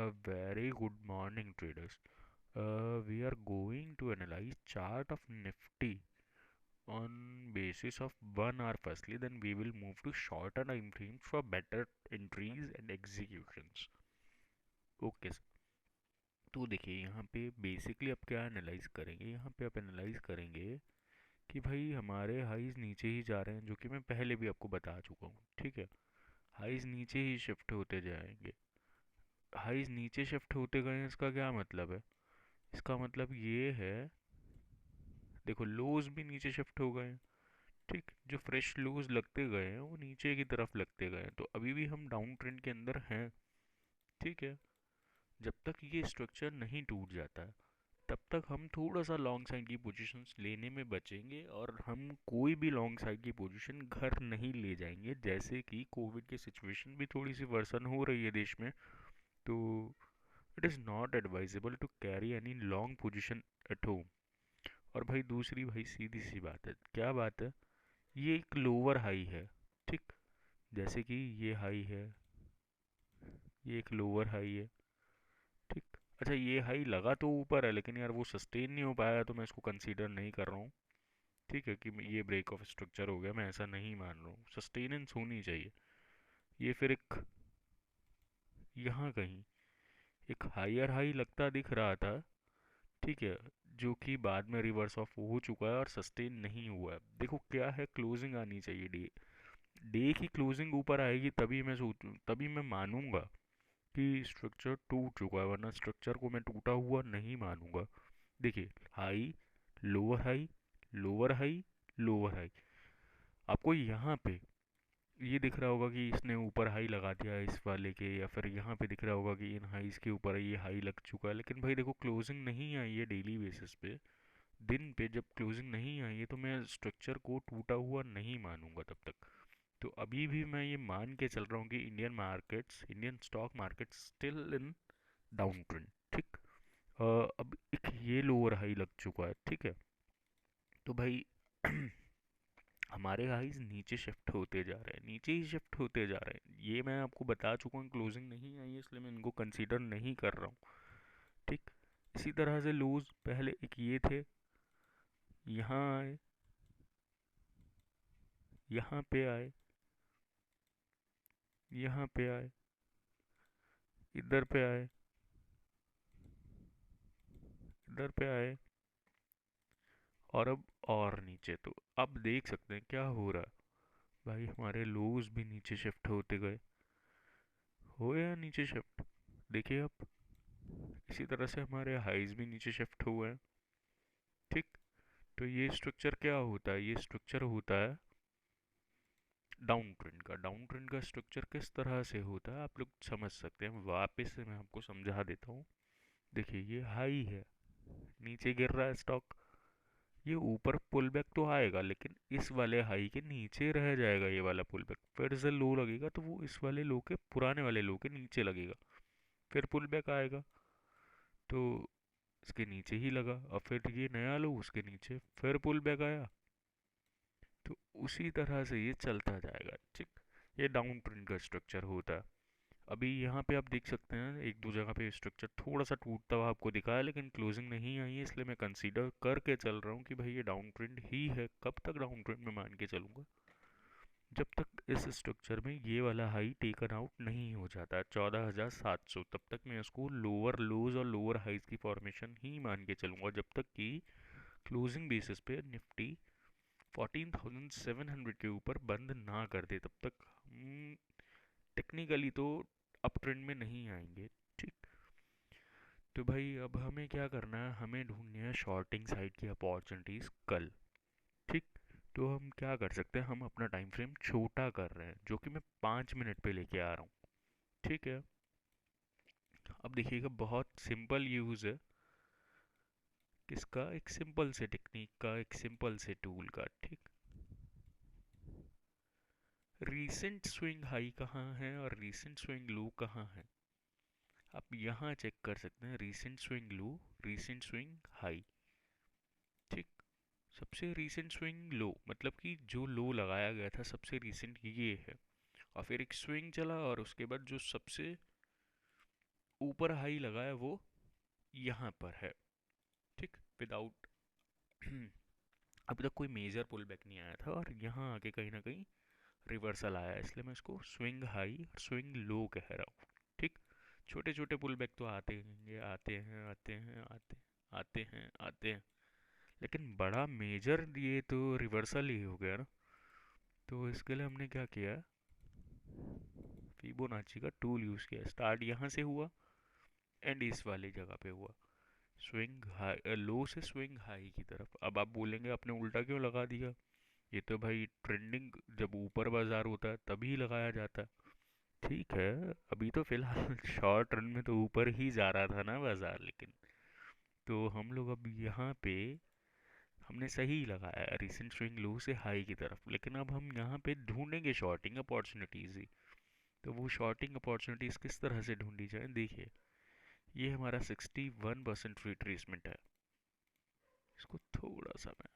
A very good morning, traders. We are going to analyze chart of Nifty on basis of 1 hour firstly, then we will move to shorter time frames for better entries and executions. Okay, तो देखिए यहाँ पे basically आप क्या analyse करेंगे, यहाँ पे आप एनालाइज करेंगे कि भाई हमारे हाइज नीचे ही जा रहे हैं, जो कि मैं पहले भी आपको बता चुका हूँ। ठीक है, हाइज नीचे ही शिफ्ट होते जाएंगे। हाइज नीचे शिफ्ट होते गए हैं, इसका क्या मतलब है? इसका मतलब ये है, देखो लोज भी नीचे शिफ्ट हो गए हैं। ठीक, जो फ्रेश लोज लगते गए हैं वो नीचे की तरफ लगते गए हैं, तो अभी भी हम डाउन ट्रेंड के अंदर हैं। ठीक है, जब तक ये स्ट्रक्चर नहीं टूट जाता है तब तक हम थोड़ा सा लॉन्ग साइड की पोजीशंस लेने में बचेंगे, और हम कोई भी लॉन्ग साइड की पोजीशन घर नहीं ले जाएंगे। जैसे कि कोविड की सिचुएशन भी थोड़ी सी वर्सन हो रही है देश में, तो it is not advisable to carry any long position at home. और भाई दूसरी भाई सीधी सी बात है, क्या बात है, ये एक लोअर हाई है। ठीक, जैसे कि ये हाई है, ये एक लोअर हाई है। ठीक, अच्छा ये हाई लगा तो ऊपर है, लेकिन यार वो सस्टेन नहीं हो पाया, तो मैं इसको कंसीडर नहीं कर रहा हूँ। ठीक है, कि ये ब्रेक ऑफ स्ट्रक्चर हो गया, मैं ऐसा नहीं मान रहा हूँ, सस्टेनेंस होनी चाहिए। ये फिर एक यहाँ कहीं एक हायर हाई लगता दिख रहा था। ठीक है, जो कि बाद में रिवर्स ऑफ हो चुका है और सस्टेन नहीं हुआ है। देखो क्या है, क्लोजिंग आनी चाहिए डे, डे की क्लोजिंग ऊपर आएगी तभी मैं सोचूं, तभी मैं मानूंगा कि स्ट्रक्चर टूट चुका है, वरना स्ट्रक्चर को मैं टूटा हुआ नहीं मानूंगा। देखिए, high, lower high, lower high, lower high, आपको यहाँ पे ये दिख रहा होगा कि इसने ऊपर हाई लगा दिया है इस वाले के, या फिर यहाँ पे दिख रहा होगा कि इन हाइस के ऊपर ये हाई लग चुका है। लेकिन भाई देखो, क्लोजिंग नहीं आई है डेली बेसिस पे, दिन पे जब क्लोजिंग नहीं आई है तो मैं स्ट्रक्चर को टूटा हुआ नहीं मानूंगा तब तक। तो अभी भी मैं ये मान के चल रहा हूँ कि Indian markets, Indian stock market still in down trend. ठीक, अब एक ये लोअर हाई लग चुका है। ठीक है, तो भाई हमारे हाइज नीचे शिफ्ट होते जा रहे हैं, नीचे ही शिफ्ट होते जा रहे हैं, ये मैं आपको बता चुका हूँ। क्लोजिंग नहीं आई है इसलिए मैं इनको कंसीडर नहीं कर रहा हूँ। ठीक, इसी तरह से लूज पहले एक ये थे, यहाँ आए, यहाँ पे आए, यहाँ पे आए, इधर पे आए, इधर पे आए, और अब और नीचे। तो अब देख सकते हैं क्या हो रहा है, भाई हमारे लोज भी नीचे शिफ्ट होते गए, हो या नीचे शिफ्ट। देखिए अब इसी तरह से हमारे हाइज भी नीचे शिफ्ट हुए हैं। ठीक, तो ये स्ट्रक्चर क्या होता है, ये स्ट्रक्चर होता है डाउन ट्रेंड का। डाउन ट्रेंड का स्ट्रक्चर किस तरह से होता है आप लोग समझ सकते हैं, वापस से मैं आपको समझा देता हूँ। देखिए ये हाई है, नीचे गिर रहा है स्टॉक, ये ऊपर पुल बैक तो आएगा, लेकिन इस वाले हाई के नीचे रह जाएगा ये वाला पुल बैक। फिर से लो लगेगा तो वो इस वाले लो के, पुराने वाले लो के नीचे लगेगा, फिर पुल बैक आएगा तो इसके नीचे ही लगा, और फिर ये नया लो उसके नीचे, फिर पुल बैक आया, तो उसी तरह से ये चलता जाएगा। ठीक, ये डाउन ट्रेंड का स्ट्रक्चर होता है। अभी यहाँ पे आप देख सकते हैं एक दो जगह पे स्ट्रक्चर थोड़ा सा टूटता हुआ आपको दिखा है, लेकिन क्लोजिंग नहीं आई है, इसलिए मैं कंसीडर करके चल रहा हूँ कि भाई ये डाउन ट्रेंड ही है। कब तक डाउन ट्रेंड में मान के चलूँगा, जब तक इस स्ट्रक्चर में ये वाला हाई टेकन आउट नहीं हो जाता है 14,700, तब तक मैं इसको लोअर लोज और लोअर हाइज की फॉर्मेशन ही मान के चलूँगा, जब तक कि क्लोजिंग बेसिस पे निफ्टी 14,700 के ऊपर बंद ना कर दे, तब तक हम टेक्निकली तो अप ट्रेंड में नहीं आएंगे। ठीक, तो भाई अब हमें क्या करना है, हमें ढूंढनी है शॉर्टिंग साइड की अपॉर्चुनिटीज़ कल। ठीक, तो हम क्या कर सकते हैं, हम अपना टाइम फ्रेम छोटा कर रहे हैं, जो कि मैं 5 मिनट पे लेके आ रहा हूँ। ठीक है, अब देखिएगा बहुत सिंपल यूज़ है किसका, एक सिंपल से टेक्निक का, एक सिंपल से टूल का। ठीक, रीसेंट स्विंग हाई कहाँ है और रीसेंट स्विंग लो कहाँ है, आप यहाँ चेक कर सकते हैं। Recent swing low, recent swing high. ठीक, सबसे रीसेंट स्विंग लो मतलब कि जो लो लगाया गया था सबसे रीसेंट ये है, और फिर एक स्विंग चला और उसके बाद जो सबसे ऊपर हाई लगा है वो यहाँ पर है, ठीक, विदाउट अभी तक कोई मेजर पुल बैक नहीं आया था, और यहाँ आके कहीं ना कहीं रिवर्सल आया है, इसलिए मैं इसको स्विंग हाई और स्विंग लो कह रहा हूँ, ठीक। छोटे छोटे पुल बैक तो आते हैं, आते हैं आते हैं आते आते हैं आते हैं, लेकिन बड़ा मेजर ये तो रिवर्सल ही हो गया ना। तो इसके लिए हमने क्या किया, फिबोनाची का टूल यूज़ किया। स्टार्ट यहाँ से हुआ, एंड इस वाली जगह पे हुआ, स्विंग हाई, लो से स्विंग हाई की तरफ। अब आप बोलेंगे आपने उल्टा क्यों लगा दिया, ये तो भाई ट्रेंडिंग जब ऊपर बाजार होता है तभी लगाया जाता है। ठीक है, अभी तो फिलहाल शॉर्ट रन में तो ऊपर ही जा रहा था ना बाजार, लेकिन तो हम लोग अब यहाँ पे हमने सही लगाया रिसेंट स्विंग लो से हाई की तरफ, लेकिन अब हम यहाँ पे ढूंढेंगे शॉर्टिंग अपॉर्चुनिटीज ही। तो वो शॉर्टिंग अपॉर्चुनिटीज किस तरह से ढूंढी जाए, देखिए ये हमारा 61% रिट्रेसमेंट है। इसको थोड़ा सा मैं,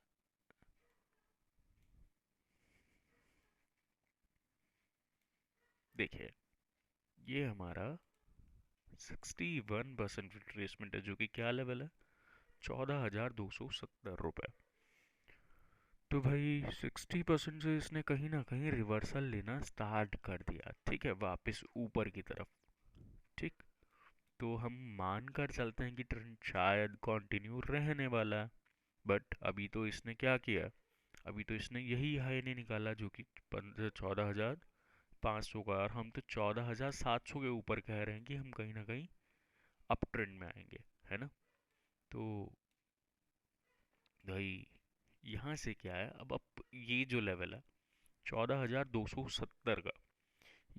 देखिए ये हमारा 61% रिट्रेसमेंट है, जो कि क्या लेवल है, 14,270 रुपये। तो भाई 60% से इसने कहीं ना कहीं रिवर्सल लेना स्टार्ट कर दिया, ठीक है, वापस ऊपर की तरफ, ठीक। तो हम मान कर चलते हैं कि ट्रेंड शायद कंटिन्यू रहने वाला है। बट अभी तो इसने क्या किया, अभी तो इसने यही हाई नहीं निकाला जो कि 14,500 का, और हम तो 14,700 के ऊपर कह रहे हैं कि हम कहीं ना कहीं अप ट्रेंड में आएंगे, है ना। तो भाई यहाँ से क्या है, अब ये जो लेवल है 14,270 का,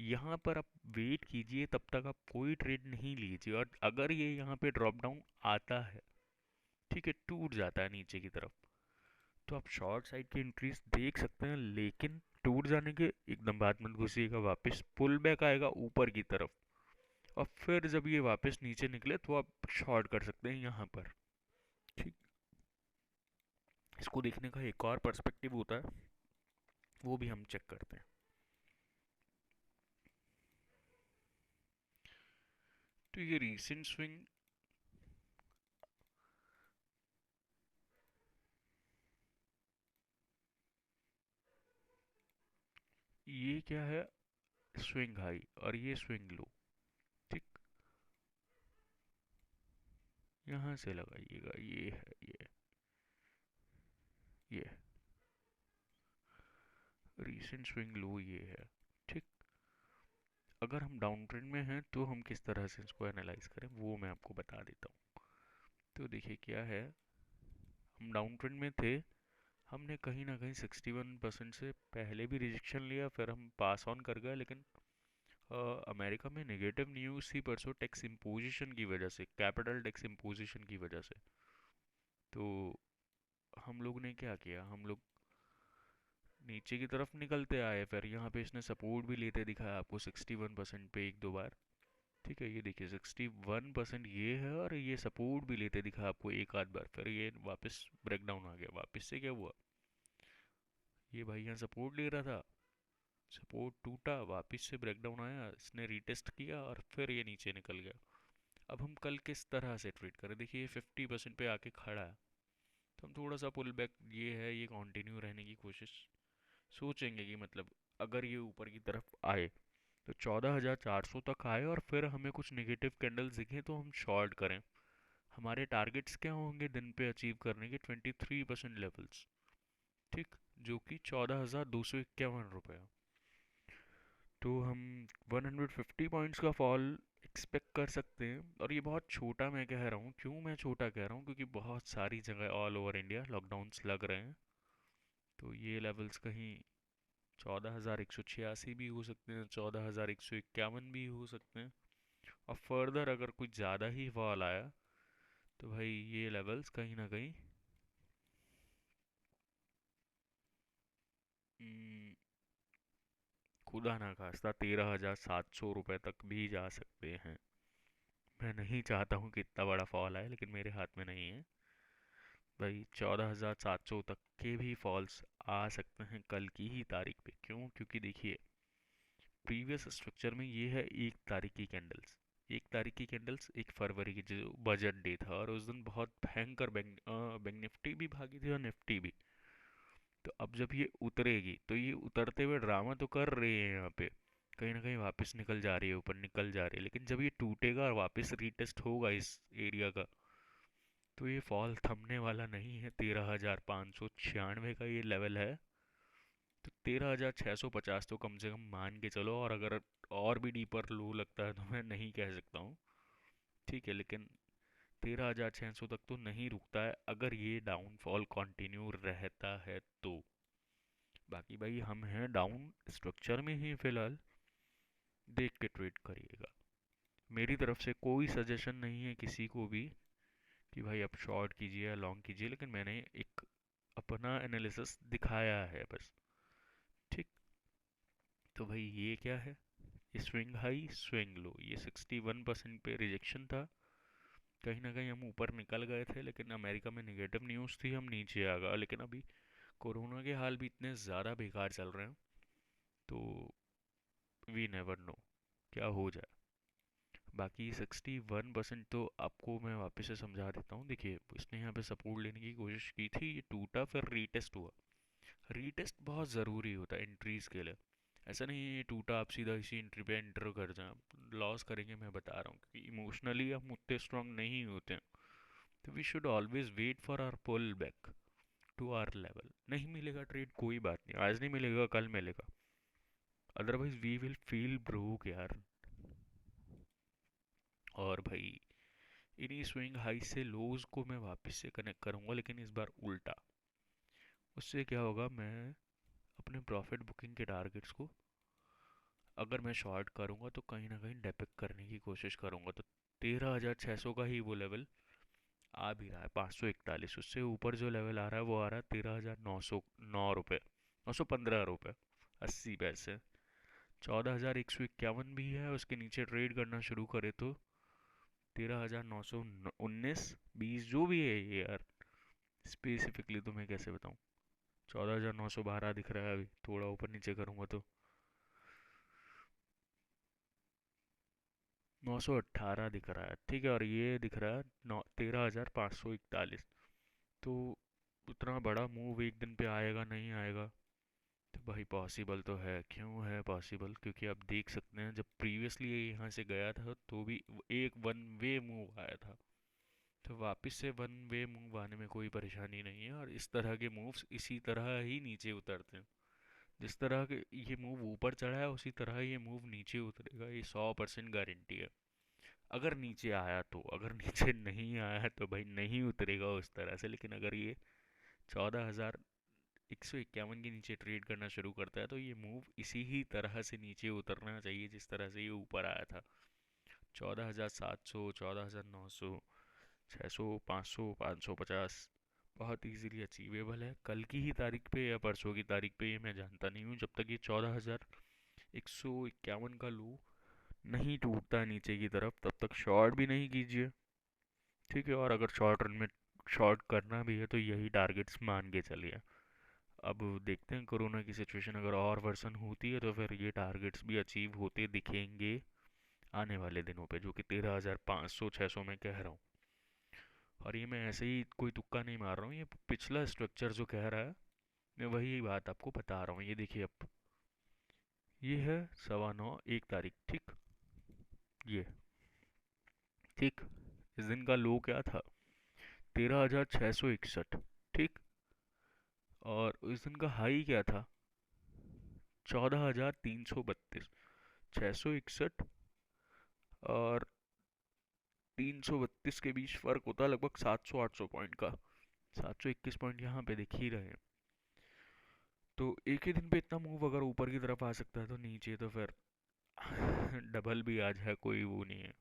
यहाँ पर आप वेट कीजिए, तब तक आप कोई ट्रेड नहीं लीजिए, और अगर ये यहाँ पे ड्रॉप डाउन आता है, ठीक है, टूट जाता है नीचे की तरफ, तो आप शॉर्ट साइड की एंट्रीज देख सकते हैं, लेकिन टूट जाने के एकदम बाद मत घुसिएगा, वापस पुल बैक आएगा ऊपर की तरफ, और फिर जब ये वापस नीचे निकले तो आप शॉर्ट कर सकते हैं यहाँ पर, ठीक। इसको देखने का एक और पर्सपेक्टिव होता है, वो भी हम चेक करते हैं। तो ये रीसेंट स्विंग, ये क्या है, स्विंग हाई और ये स्विंग लो, ठीक। यहाँ से लगाइएगा, ये है ये रीसेंट स्विंग लो ये है, ठीक। अगर हम डाउन ट्रेंड में हैं तो हम किस तरह से इसको एनालाइज करें वो मैं आपको बता देता हूँ। तो देखिए क्या है, हम डाउन ट्रेंड में थे, हमने कहीं ना कहीं 61% से पहले भी रिजेक्शन लिया, फिर हम पास ऑन कर गए, लेकिन अमेरिका में नेगेटिव न्यूज़ थी परसों टैक्स इम्पोजिशन की वजह से, कैपिटल टैक्स इम्पोजिशन की वजह से। तो हम लोग ने क्या किया, हम लोग नीचे की तरफ निकलते आए, फिर यहाँ पे इसने सपोर्ट भी लेते दिखाया आपको 61% पे एक दो बार, ठीक है। ये देखिए 61% ये है, और ये सपोर्ट भी लेते दिखा आपको एक आध बार, फिर ये वापस ब्रेक डाउन आ गया। वापस से क्या हुआ, ये भाई यहाँ सपोर्ट ले रहा था, सपोर्ट टूटा, वापस से ब्रेक डाउन आया, इसने रीटेस्ट किया और फिर ये नीचे निकल गया। अब हम कल किस तरह से ट्रेड करें, देखिए ये 50% पे आके खड़ा है, तो हम थोड़ा सा पुल बैक, ये है ये कंटिन्यू रहने की कोशिश सोचेंगे कि मतलब अगर ये ऊपर की तरफ आए तो 14,400 तक आए, और फिर हमें कुछ नेगेटिव कैंडल्स दिखें तो हम शॉर्ट करें। हमारे टारगेट्स क्या होंगे दिन पे अचीव करने के, 23% लेवल्स, ठीक, जो कि 14,251 रुपये। तो हम 150 पॉइंट्स का फॉल एक्सपेक्ट कर सकते हैं, और ये बहुत छोटा मैं कह रहा हूँ, क्यों मैं छोटा कह रहा हूँ, क्योंकि बहुत सारी जगह ऑल ओवर इंडिया लॉकडाउन्स लग रहे हैं। तो ये लेवल्स कहीं 14,186 भी हो सकते हैं, 14,151 भी हो सकते हैं, और फर्दर अगर कुछ ज़्यादा ही फॉल आया तो भाई ये लेवल्स कहीं ना कहीं हम्म, खुदा ना खास्ता 13,700 रुपये तक भी जा सकते हैं। मैं नहीं चाहता हूँ कि इतना बड़ा फॉल आए, लेकिन मेरे हाथ में नहीं है भाई। 14,700 तक के भी फॉल्स आ सकते हैं कल की ही तारीख पे, क्यों, क्योंकि देखिए प्रीवियस स्ट्रक्चर में ये है 1 तारीख की कैंडल्स, 1 तारीख की कैंडल्स, 1 फरवरी की जो बजट डे था, और उस दिन बहुत भयंकर बैंक निफ्टी भी भागी थी और निफ्टी भी। तो अब जब ये उतरेगी तो ये उतरते हुए ड्रामा तो कर रही है यहाँ पे, कहीं ना कहीं वापस निकल जा रही है, ऊपर निकल जा रही है, लेकिन जब ये टूटेगा और वापस रीटेस्ट होगा इस एरिया का, तो ये फॉल थमने वाला नहीं है। 13,596 का ये लेवल है। तो 13,650 तो कम से कम मान के चलो, और अगर और भी डीपर लो लगता है तो मैं नहीं कह सकता हूँ, ठीक है, लेकिन 13,600 तक तो नहीं रुकता है अगर ये डाउनफॉल कंटिन्यू रहता है तो। बाकी भाई हम हैं डाउन स्ट्रक्चर में ही फिलहाल, देख के ट्रेड करिएगा। मेरी तरफ से कोई सजेशन नहीं है किसी को भी कि भाई आप शॉर्ट कीजिए या लॉन्ग कीजिए, लेकिन मैंने एक अपना एनालिसिस दिखाया है बस, ठीक। तो भाई ये क्या है, ये स्विंग हाई स्विंग लो, ये 61% पे रिजेक्शन था। कहीं ना कहीं हम ऊपर निकल गए थे, लेकिन अमेरिका में नेगेटिव न्यूज़ थी, हम नीचे आ गए, लेकिन अभी कोरोना के हाल भी इतने ज़्यादा बेकार चल रहे हैं, तो वी नेवर नो क्या हो जाए। बाकी 61% तो आपको मैं वापस से समझा देता हूँ। देखिए, इसने यहाँ पे सपोर्ट लेने की कोशिश की थी, ये टूटा, फिर रीटेस्ट हुआ। रीटेस्ट बहुत ज़रूरी होता है एंट्रीज के लिए। ऐसा नहीं है ये टूटा आप सीधा इसी एंट्री पे एंटर कर जाएं, लॉस करेंगे, मैं बता रहा हूँ, क्योंकि इमोशनली हम उतने स्ट्रांग नहीं होते हैं। तो we should always wait for our pull back to our level. नहीं मिलेगा ट्रेड, कोई बात नहीं, आज नहीं मिलेगा कल मिलेगा, otherwise we will feel broke यार। और भाई इन्हीं स्विंग हाई से लोज को मैं वापस से कनेक्ट करूंगा, लेकिन इस बार उल्टा। उससे क्या होगा, मैं अपने प्रॉफिट बुकिंग के टारगेट्स को अगर मैं शॉर्ट करूंगा तो कहीं ना कहीं डेपिक करने की कोशिश करूंगा। तो 13,600 का ही वो लेवल आ भी रहा है, 541, उससे ऊपर जो लेवल आ रहा है वो आ रहा है 13,909 रुपये, 915 रुपये 80 पैसे। 14,151 भी है, उसके नीचे ट्रेड करना शुरू करे तो 13,919 20 जो भी है ये यार, स्पेसिफिकली तो मैं कैसे बताऊँ। 14,912 दिख रहा है, अभी थोड़ा ऊपर नीचे करूँगा तो 918 दिख रहा है, ठीक है, और ये दिख रहा है 13,541। तो उतना बड़ा मूव एक दिन पे आएगा नहीं आएगा, तो भाई पॉसिबल तो है। क्यों है पॉसिबल, क्योंकि आप देख सकते हैं जब प्रीवियसली ये यहाँ से गया था तो भी एक वन वे मूव आया था। तो वापस से वन वे मूव आने में कोई परेशानी नहीं है, और इस तरह के मूव्स इसी तरह ही नीचे उतरते हैं। जिस तरह के ये मूव ऊपर चढ़ा है उसी तरह ये मूव नीचे उतरेगा, ये 100% गारंटी है। अगर नीचे आया तो, अगर नीचे नहीं आया है तो भाई नहीं उतरेगा उस तरह से, लेकिन अगर ये 14,151 के नीचे ट्रेड करना शुरू करता है तो ये मूव इसी ही तरह से नीचे उतरना चाहिए जिस तरह से ये ऊपर आया था। 14,700, 14,900, 600, 500, 550 बहुत इजीली अचीवेबल है। कल की ही तारीख पे या परसों की तारीख पे ये मैं जानता नहीं हूँ, जब तक ये 14,151 का लो नहीं टूटता है नीचे की तरफ, तब तक शॉर्ट भी नहीं कीजिए, ठीक है। और अगर शॉर्ट रन में शॉर्ट करना भी है तो यही टारगेट्स मान के चलिए। अब देखते हैं कोरोना की सिचुएशन अगर और वर्सन होती है तो फिर ये टारगेट्स भी अचीव होते दिखेंगे आने वाले दिनों पे, जो कि 13,500 600 में कह रहा हूँ। और ये मैं ऐसे ही कोई तुक्का नहीं मार रहा हूँ, ये पिछला स्ट्रक्चर जो कह रहा है मैं वही बात आपको बता रहा हूँ। ये देखिए, अब ये है 9:15 1 तारीख, ठीक, ये ठीक, इस दिन का लो क्या था, 13,661, ठीक। और उस दिन का हाई क्या था, 14,332। 661 और 332 के बीच फर्क होता है लगभग 700-800 पॉइंट का। 721 पॉइंट यहाँ पे दिख ही रहे हैं। तो एक ही दिन पे इतना मूव अगर ऊपर की तरफ आ सकता है तो नीचे तो फिर डबल भी आ जाए कोई वो नहीं है।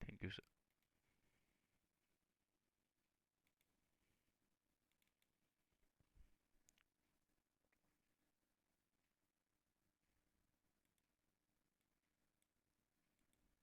Thank you sir.